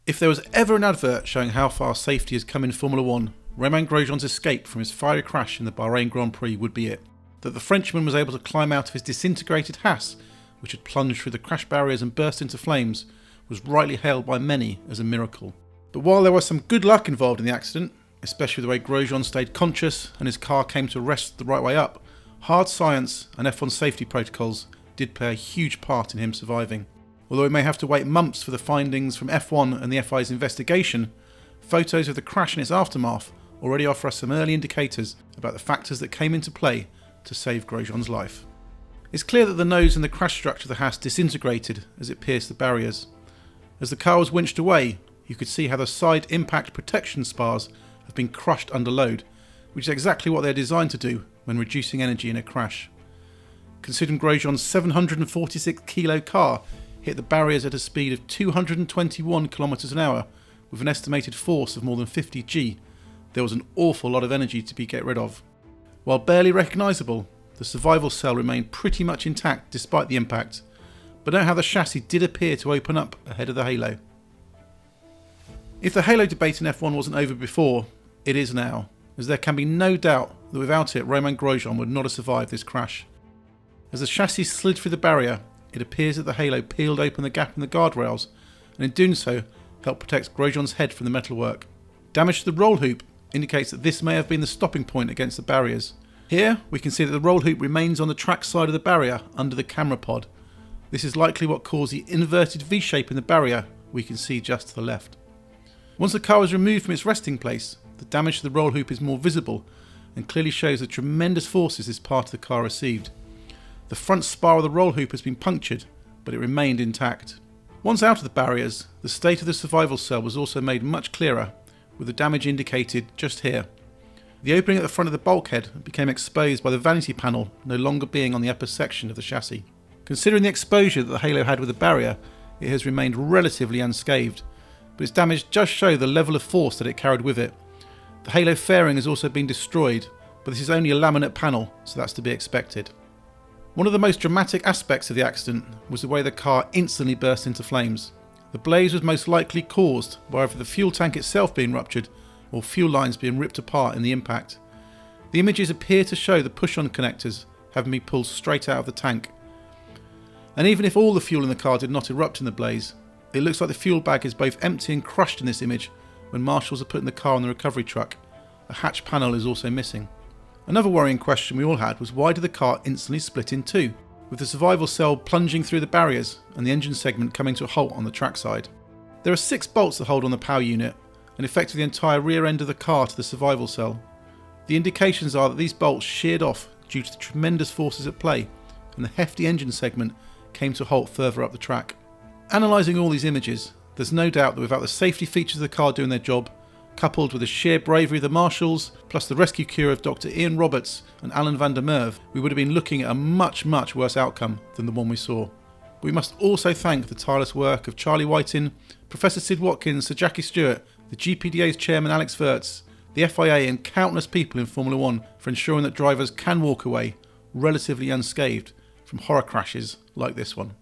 If there was ever an advert showing how far safety has come in Formula 1, Romain Grosjean's escape from his fiery crash in the Bahrain Grand Prix would be it. That the Frenchman was able to climb out of his disintegrated Haas, which had plunged through the crash barriers and burst into flames, was rightly hailed by many as a miracle. But while there was some good luck involved in the accident, especially the way Grosjean stayed conscious and his car came to rest the right way up, hard science and F1 safety protocols did play a huge part in him surviving. Although we may have to wait months for the findings from F1 and the FIA's investigation, photos of the crash and its aftermath already offer us some early indicators about the factors that came into play to save Grosjean's life. It's clear that the nose and the crash structure of the Haas disintegrated as it pierced the barriers. As the car was winched away, you could see how the side impact protection spars have been crushed under load, which is exactly what they're designed to do when reducing energy in a crash. Considering Grosjean's 746 kilo car hit the barriers at a speed of 221 km an hour with an estimated force of more than 50 G, there was an awful lot of energy to be get rid of. While barely recognisable, the survival cell remained pretty much intact despite the impact, but note how the chassis did appear to open up ahead of the halo. If the halo debate in F1 wasn't over before, it is now, as there can be no doubt that without it Romain Grosjean would not have survived this crash. As the chassis slid through the barrier, it appears that the halo peeled open the gap in the guardrails, and in doing so helped protect Grosjean's head from the metalwork. Damage to the roll hoop indicates that this may have been the stopping point against the barriers. Here we can see that the roll hoop remains on the track side of the barrier under the camera pod. This is likely what caused the inverted V shape in the barrier we can see just to the left. Once the car was removed from its resting place, the damage to the roll hoop is more visible and clearly shows the tremendous forces this part of the car received. The front spar of the roll hoop has been punctured, but it remained intact. Once out of the barriers, the state of the survival cell was also made much clearer, with the damage indicated just here. The opening at the front of the bulkhead became exposed by the vanity panel no longer being on the upper section of the chassis. Considering the exposure that the halo had with the barrier, it has remained relatively unscathed, but its damage does show the level of force that it carried with it. The halo fairing has also been destroyed, but this is only a laminate panel, so that's to be expected. One of the most dramatic aspects of the accident was the way the car instantly burst into flames. The blaze was most likely caused by either the fuel tank itself being ruptured or fuel lines being ripped apart in the impact. The images appear to show the push-on connectors having been pulled straight out of the tank. And even if all the fuel in the car did not erupt in the blaze, it looks like the fuel bag is both empty and crushed in this image when marshals are putting the car on the recovery truck. A hatch panel is also missing. Another worrying question we all had was why did the car instantly split in two, with the survival cell plunging through the barriers and the engine segment coming to a halt on the trackside. There are 6 bolts that hold on the power unit and effectively the entire rear end of the car to the survival cell. The indications are that these bolts sheared off due to the tremendous forces at play, and the hefty engine segment came to a halt further up the track. Analysing all these images, there's no doubt that without the safety features of the car doing their job, coupled with the sheer bravery of the marshals, plus the rescue crew of Dr. Ian Roberts and Alan van der Merwe, we would have been looking at a much worse outcome than the one we saw. But we must also thank the tireless work of Charlie Whiting, Professor Sid Watkins, Sir Jackie Stewart, the GPDA's chairman Alex Wirtz, the FIA and countless people in Formula 1 for ensuring that drivers can walk away relatively unscathed from horror crashes like this one.